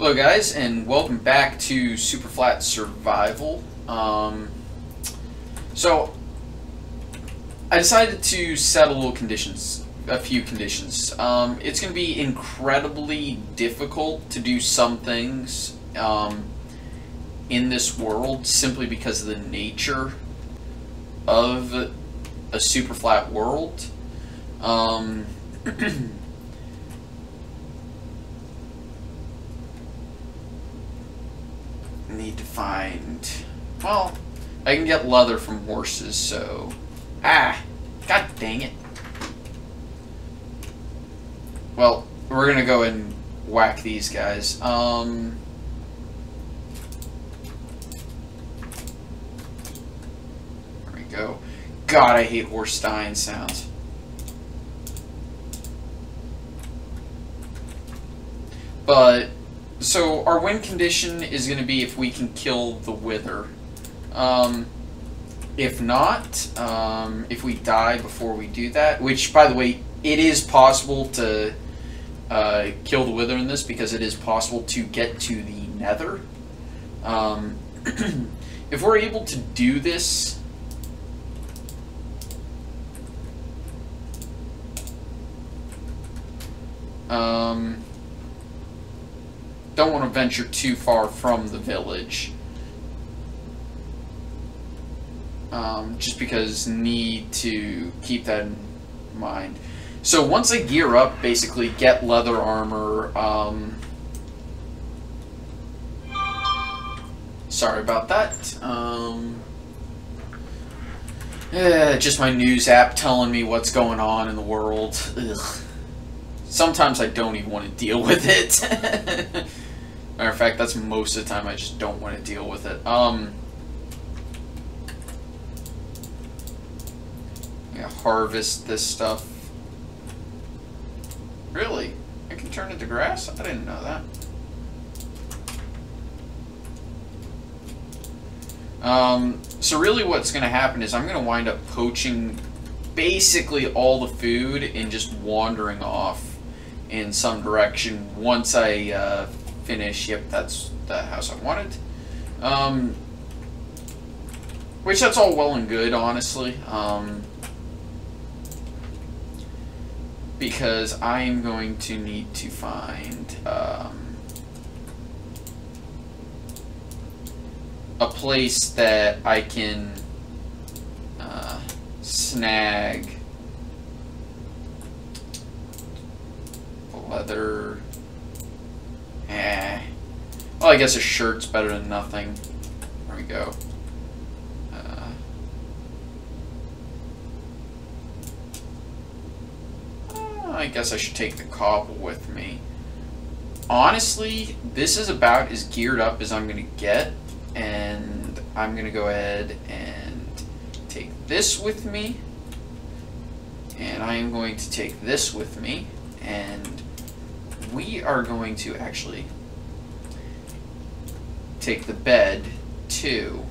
Hello guys, and welcome back to Superflat Survival. So I decided to set a few conditions. It's going to be incredibly difficult to do some things in this world simply because of the nature of a Superflat world. Need to find... well, I can get leather from horses, so... god dang it. Well, we're gonna go and whack these guys. There we go. God, I hate horse dying sounds. But... so our win condition is going to be if we can kill the wither. If not, if we die before we do that, which, by the way, it is possible to kill the wither in this because it is possible to get to the nether. If we're able to do this... don't want to venture too far from the village. Just because need to keep that in mind. So once I gear up, basically get leather armor. Sorry about that. Just my news app telling me what's going on in the world. Ugh. Sometimes I don't even want to deal with it. Matter of fact, that's most of the time I just don't want to deal with it. Yeah, harvest this stuff. Really? I can turn it to grass? I didn't know that. So really what's going to happen is I'm going to wind up poaching basically all the food and just wandering off in some direction once I finish. Yep, that's the house I wanted. Which that's all well and good, honestly. Because I am going to need to find a place that I can snag leather. Well, I guess a shirt's better than nothing. There we go. I guess I should take the cobble with me. Honestly, this is about as geared up as I'm going to get. And I'm going to go ahead and take this with me. And I am going to take this with me. And we are going to actually take the bed too.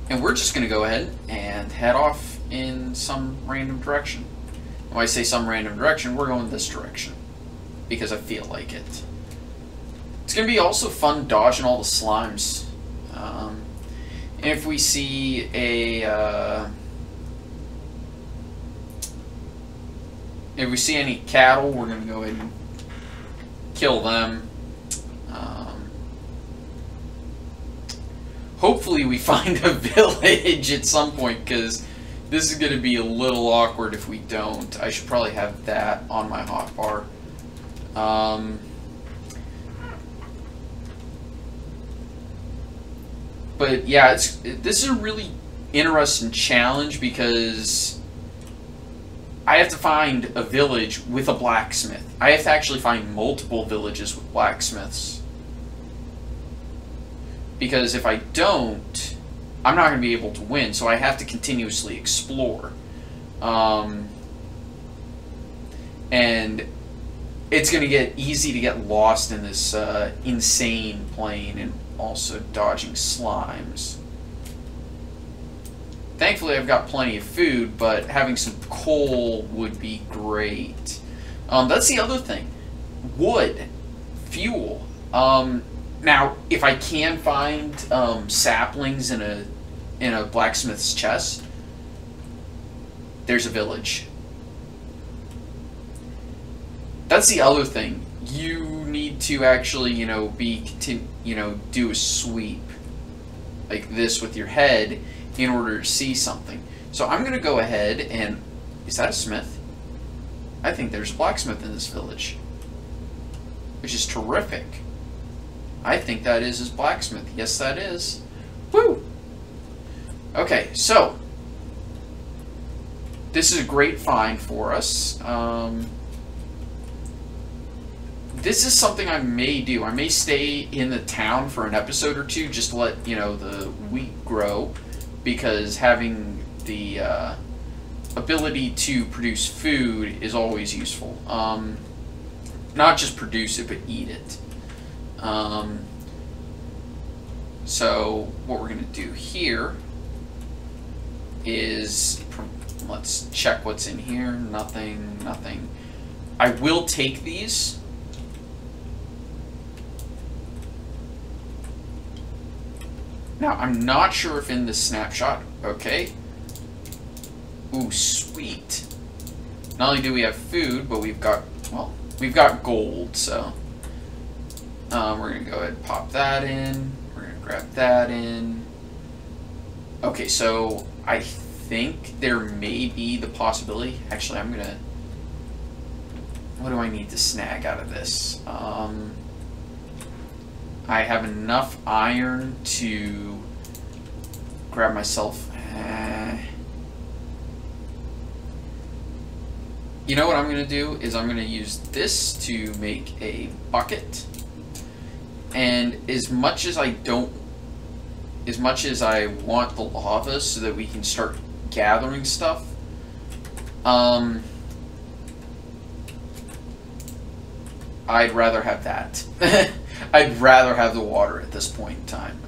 And we're just going to go ahead and head off in some random direction. When I say some random direction, we're going this direction because I feel like it. It's going to be also fun dodging all the slimes. And if we see if we see any cattle, we're going to go ahead and kill them. Hopefully we find a village at some point, because this is going to be a little awkward if we don't. I should probably have that on my hotbar. But yeah, this is a really interesting challenge because I have to find a village with a blacksmith. I have to actually find multiple villages with blacksmiths. Because if I don't, I'm not going to be able to win, so I have to continuously explore. And it's going to get easy to get lost in this insane plane and also dodging slimes. Thankfully, I've got plenty of food, but having some coal would be great. That's the other thing. wood, fuel. Now, if I can find saplings in a blacksmith's chest, there's a village. That's the other thing. You need to actually, do a sweep like this with your head in order to see something. So I'm gonna go ahead and, is that a smith? I think there's a blacksmith in this village, which is terrific. I think that is his blacksmith. Yes, that is. Woo! Okay, so this is a great find for us. This is something I may do. I may stay in the town for an episode or two just to let, the wheat grow, because having the ability to produce food is always useful. Not just produce it, but eat it. So what we're going to do here is, let's check what's in here. Nothing, nothing. I will take these. Now, I'm not sure if in this snapshot, okay. Ooh, sweet. Not only do we have food, but we've got gold, so. We're going to go ahead and pop that in. We're going to grab that in. Okay, so I think there may be the possibility. Actually, I'm going to. What do I need to snag out of this? I have enough iron to grab myself. You know what I'm going to do is I'm going to use this to make a bucket. And as much as I want the lava so that we can start gathering stuff, I'd rather have that. I'd rather have the water at this point in time.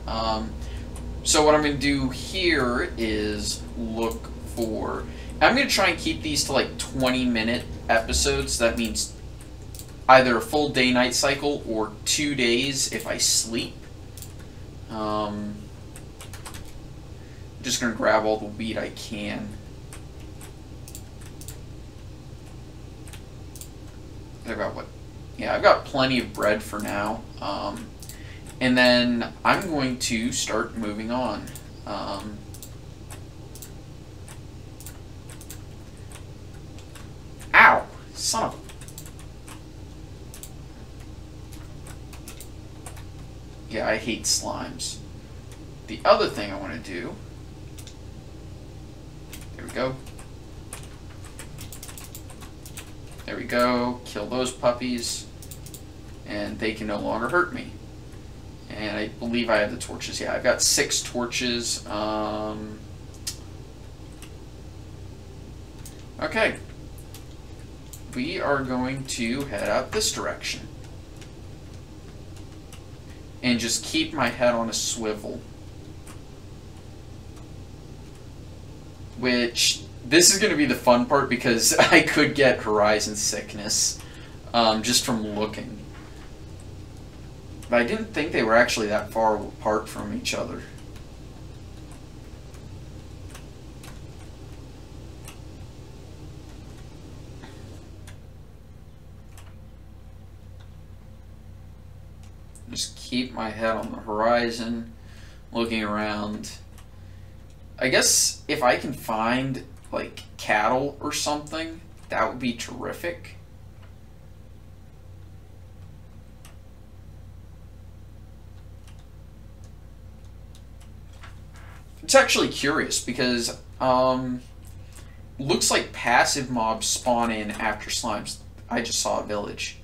So what I'm going to do here is look for... I'm going to try and keep these to like 20-minute episodes. That means either a full day-night cycle or 2 days if I sleep. Just going to grab all the wheat I can. I've got what? Yeah, I've got plenty of bread for now. And then I'm going to start moving on. Ow! Son of a... Yeah, I hate slimes. The other thing I want to do... There we go. There we go. Kill those puppies. And they can no longer hurt me. And I believe I have the torches. Yeah, I've got 6 torches. Okay. We are going to head out this direction. And just keep my head on a swivel. Which, this is going to be the fun part because I could get horizon sickness just from looking. But I didn't think they were actually that far apart from each other. Just keep my head on the horizon, looking around. I guess if I can find, like, cattle or something, that would be terrific. It's actually curious because looks like passive mobs spawn in after slimes. I just saw a village.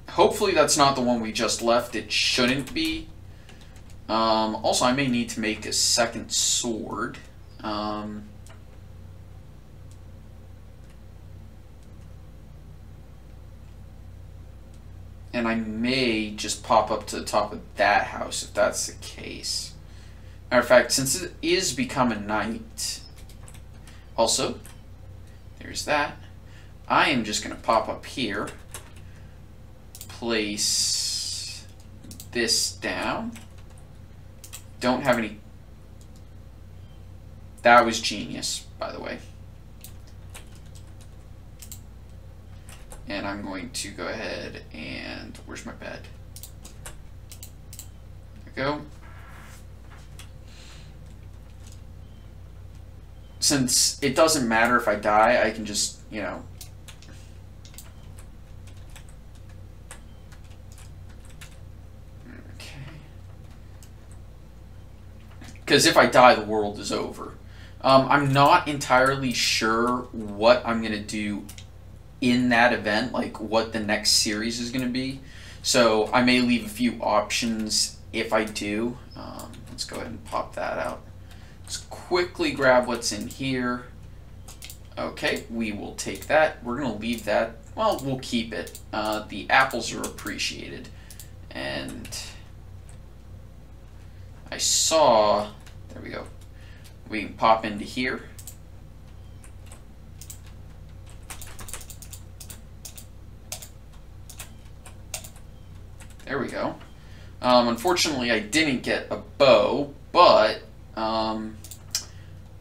Hopefully that's not the one we just left. It shouldn't be. Also, I may need to make a second sword. And I may just pop up to the top of that house if that's the case. Matter of fact, since it is becoming night, Also, there's that. I am just going to pop up here, place this down. Don't have any... That was genius, by the way. And I'm going to go ahead and... Where's my bed? There we go. Since it doesn't matter if I die, I can just, you know... Okay. Because if I die, the world is over. I'm not entirely sure what I'm going to do in that event, like what the next series is going to be. So I may leave a few options if I do. Let's go ahead and pop that out. Let's quickly grab what's in here. Okay, we will take that. We're going to leave that. Well, we'll keep it. The apples are appreciated. And I saw... There we go. We can pop into here. There we go. Unfortunately, I didn't get a bow, but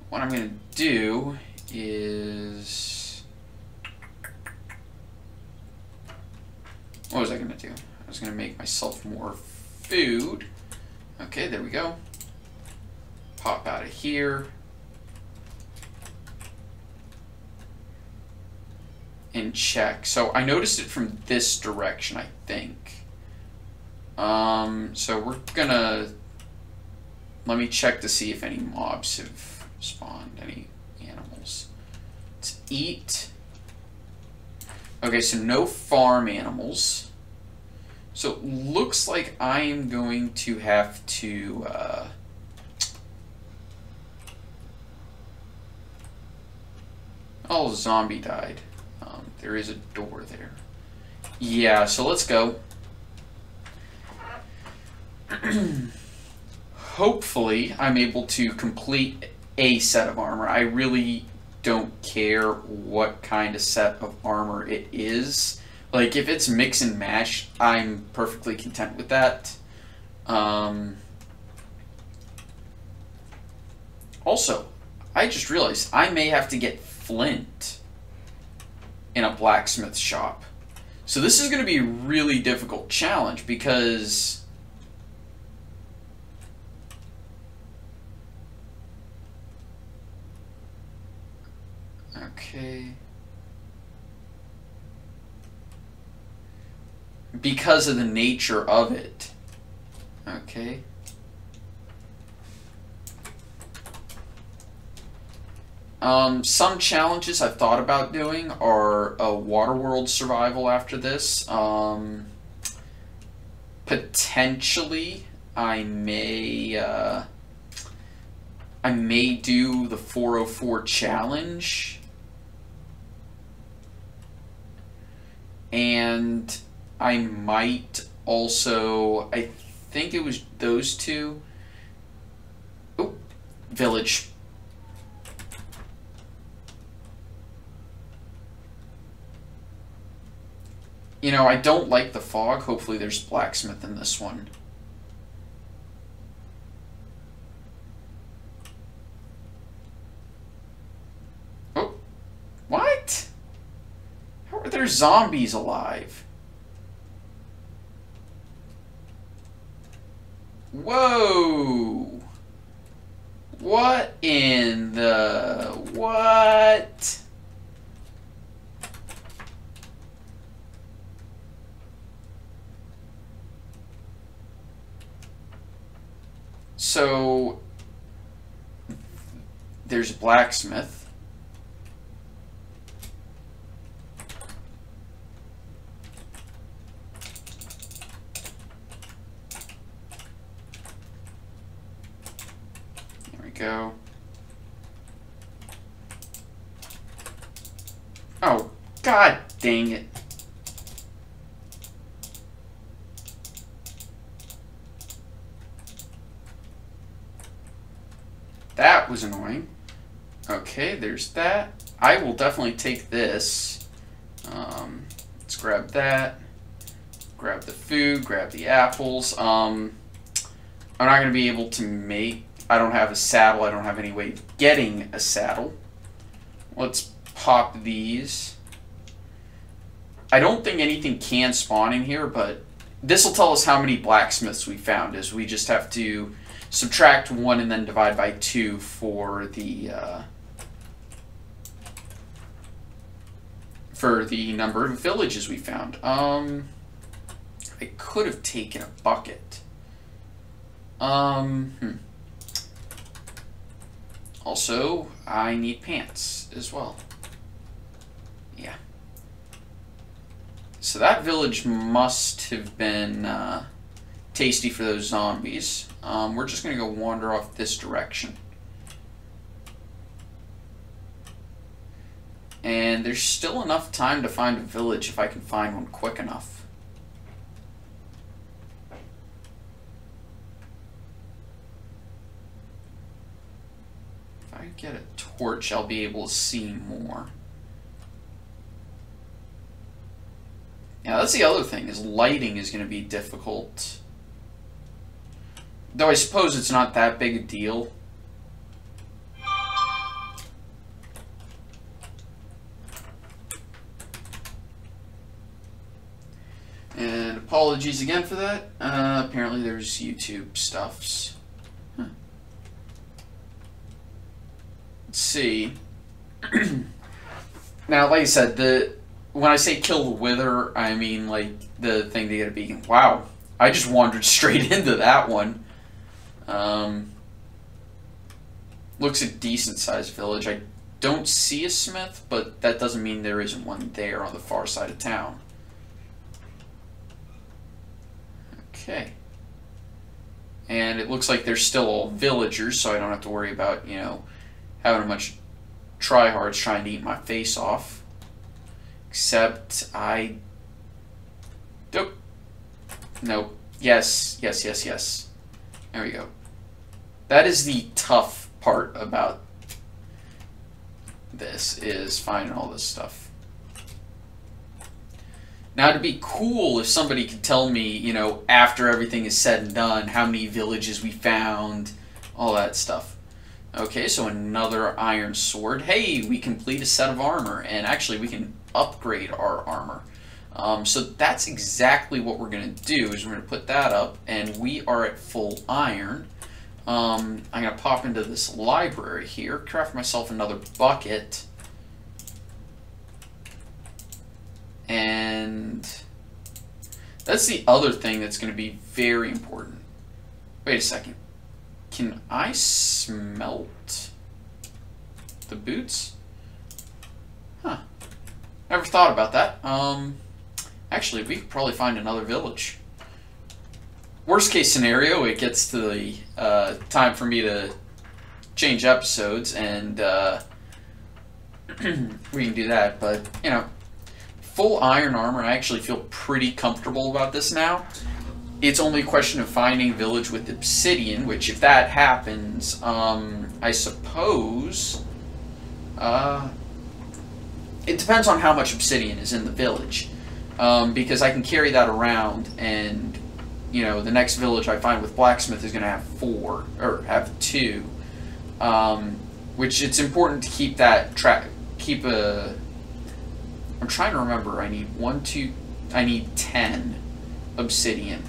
what I'm going to do is... What was I going to do? I was going to make myself more food. Okay, there we go. Pop out of here. And check. So I noticed it from this direction, I think. So we're gonna... Let me check to see if any mobs have spawned, any animals. Let's eat. Okay, so no farm animals. So it looks like I am going to have to... Oh, zombie died. There is a door there. Yeah, so let's go. Hopefully, I'm able to complete a set of armor. I really don't care what kind of set of armor it is. Like, if it's mix and match, I'm perfectly content with that. Also, I just realized I may have to get flint in a blacksmith shop. So this is going to be a really difficult challenge because okay, because of the nature of it. Okay. Some challenges I've thought about doing are a water world survival after this. Potentially, I may do the 404 challenge. And I might also, I think it was those two. Oh, village. You know, I don't like the fog. Hopefully there's blacksmith in this one. Oh, what? How are there zombies alive? Whoa! What in the... what? So, there's blacksmith. There we go. Oh, god dang it. That was annoying. Okay, there's that. I will definitely take this. Let's grab that. Grab the food, grab the apples. I'm not going to be able to make... I don't have a saddle. I don't have any way of getting a saddle. Let's pop these. I don't think anything can spawn in here, but this will tell us how many blacksmiths we found, as we just have to subtract 1 and then divide by 2 for the number of villages we found. I could have taken a bucket. Also, I need pants as well. Yeah. So that village must have been tasty for those zombies. We're just going to go wander off this direction. And there's still enough time to find a village if I can find one quick enough. If I get a torch, I'll be able to see more. Yeah, that's the other thing, is lighting is going to be difficult. Though I suppose it's not that big a deal. And apologies again for that. Apparently there's YouTube stuffs. Huh. Let's see. Now, like I said, when I say kill the wither, I mean like the thing to get a beacon. Wow, I just wandered straight into that one. Looks a decent sized village. I don't see a smith, but that doesn't mean there isn't one there on the far side of town. Okay. And it looks like they're still all villagers, so I don't have to worry about, you know, having a bunch of tryhards trying to eat my face off. Except I... Nope. Nope. Yes. Yes, yes, yes. There we go. That is the tough part about this, is finding all this stuff. Now, it'd be cool if somebody could tell me, you know, after everything is said and done, how many villages we found, all that stuff. Okay, so another iron sword. Hey, we complete a set of armor, and actually we can upgrade our armor. So that's exactly what we're going to do, is we're going to put that up, and we are at full iron. I'm going to pop into this library here, craft myself another bucket. And that's the other thing that's going to be very important. Wait a second. Can I smelt the boots? Huh. Never thought about that. Actually, we could probably find another village. Worst case scenario, it gets to the time for me to change episodes, and we can do that. But, you know, full iron armor, I actually feel pretty comfortable about this now. It's only a question of finding a village with obsidian, which if that happens, I suppose, it depends on how much obsidian is in the village. Because I can carry that around, and, you know, the next village I find with blacksmith is going to have 4, or have 2. Which it's important to keep that I'm trying to remember. I need 10 obsidian.